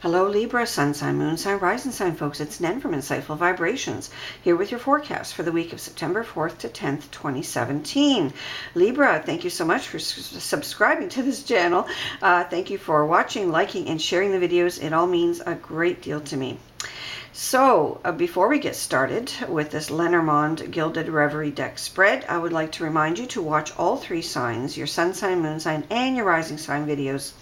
Hello Libra, Sun sign, Moon sign, Rising sign folks. It's Nen from Insightful Vibrations here with your forecast for the week of September 4th to 10th, 2017. Libra, thank you so much for subscribing to this channel. Thank you for watching, liking, and sharing the videos. It all means a great deal to me. So before we get started with this Lenormand Gilded Reverie deck spread, I would like to remind you to watch all three signs, your Sun sign, Moon sign, and your Rising sign videos.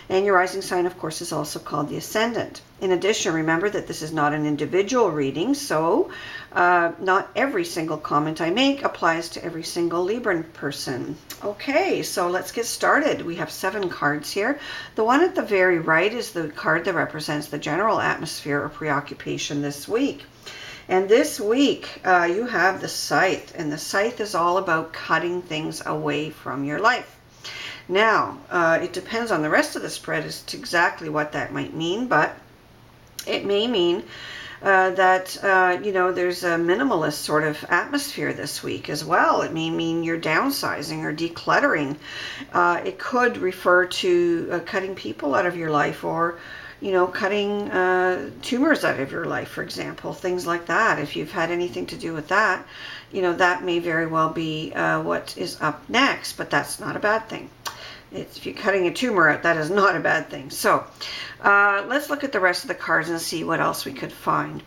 And your rising sign, of course, is also called the ascendant. In addition, remember that this is not an individual reading, so not every single comment I make applies to every single Libran person. Okay, so let's get started. We have 7 cards here. The one at the very right is the card that represents the general atmosphere or preoccupation this week. And this week, you have the Scythe, and the Scythe is all about cutting things away from your life. Now, it depends on the rest of the spread as to exactly what that might mean, but it may mean that, there's a minimalist sort of atmosphere this week as well. It may mean you're downsizing or decluttering. It could refer to cutting people out of your life, or cutting tumors out of your life, for example, things like that. If you've had anything to do with that, that may very well be what is up next, but that's not a bad thing. If you're cutting a tumor out, that is not a bad thing. So let's look at the rest of the cards and see what else we could find.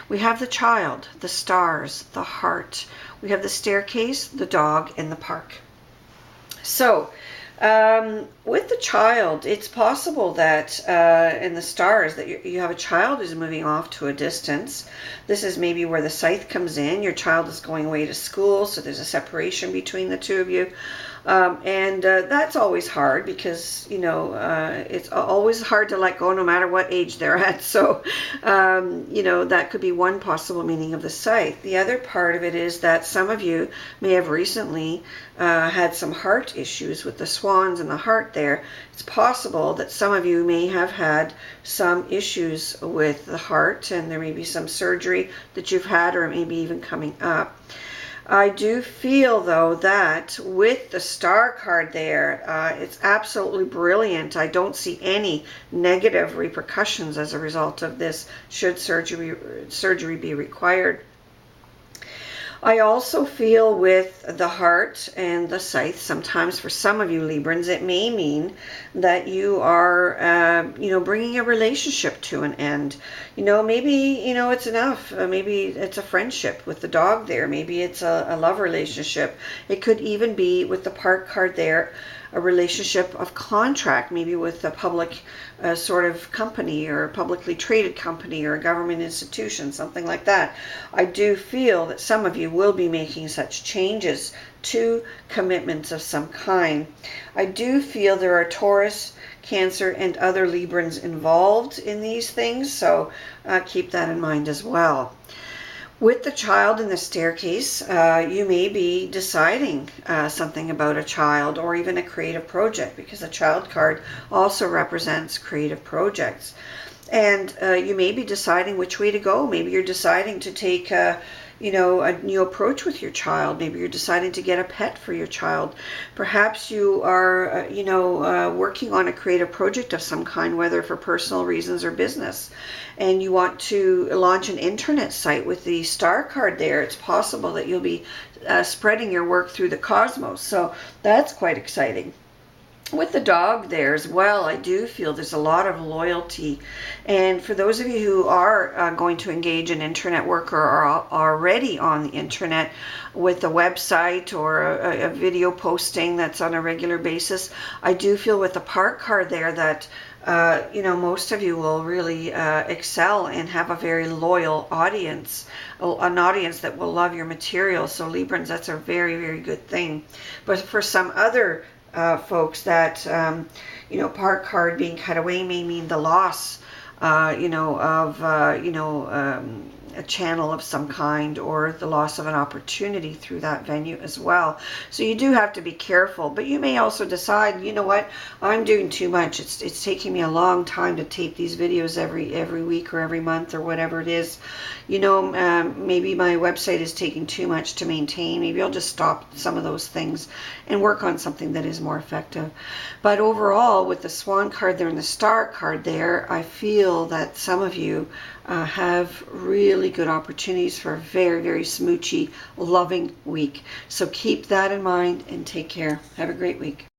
We have the Child, the Stars, the Heart. We have the Staircase, the Dog, and the Park. So with the Child, it's possible that in the Stars that you have a child who's moving off to a distance. This is maybe where the Scythe comes in. Your child is going away to school, so there's a separation between the two of you. And that's always hard because, it's always hard to let go no matter what age they're at. So, that could be one possible meaning of the Scythe. The other part of it is that some of you may have recently had some heart issues with the swans and the heart there. It's possible that some of you may have had some issues with the heart, and there may be some surgery that you've had, or maybe even coming up. I do feel, though, that with the Star card there, it's absolutely brilliant. I don't see any negative repercussions as a result of this, should surgery be required. I also feel with the Heart and the Scythe, sometimes for some of you Librans, it may mean that you are, bringing a relationship to an end. Maybe, it's enough. Maybe it's a friendship with the dog there. Maybe it's a love relationship. It could even be, with the Park card there, a relationship of contract, maybe with a public sort of company, or a publicly traded company, or a government institution, something like that. I do feel that some of you will be making such changes to commitments of some kind. I do feel there are Taurus, Cancer, and other Librans involved in these things, so keep that in mind as well. With the Child in the Staircase, you may be deciding something about a child, or even a creative project, because the Child card also represents creative projects. And you may be deciding which way to go. Maybe you're deciding to take a new approach with your child. Maybe you're deciding to get a pet for your child. Perhaps you are, working on a creative project of some kind, whether for personal reasons or business, and you want to launch an internet site with the Star card there. It's possible that you'll be spreading your work through the cosmos, so that's quite exciting. With the Dog there as well, I do feel there's a lot of loyalty. And for those of you who are going to engage in internet work, or are already on the internet with a website or a video posting that's on a regular basis, I do feel with the Park card there that most of you will really excel and have a very loyal audience, an audience that will love your material. So Librans, that's a very, very good thing. But for some other folks, that Park card being cut away may mean the loss of a channel of some kind, or the loss of an opportunity through that venue as well. So you do have to be careful, but you may also decide, you know what, I'm doing too much. It's taking me a long time to tape these videos every week or every month or whatever it is. You know, maybe my website is taking too much to maintain. Maybe I'll just stop some of those things and work on something that is more effective. But overall, with the Swan card there and the Star card there, I feel that some of you have really good opportunities for a very, very smoochy, loving week. So keep that in mind and take care. Have a great week.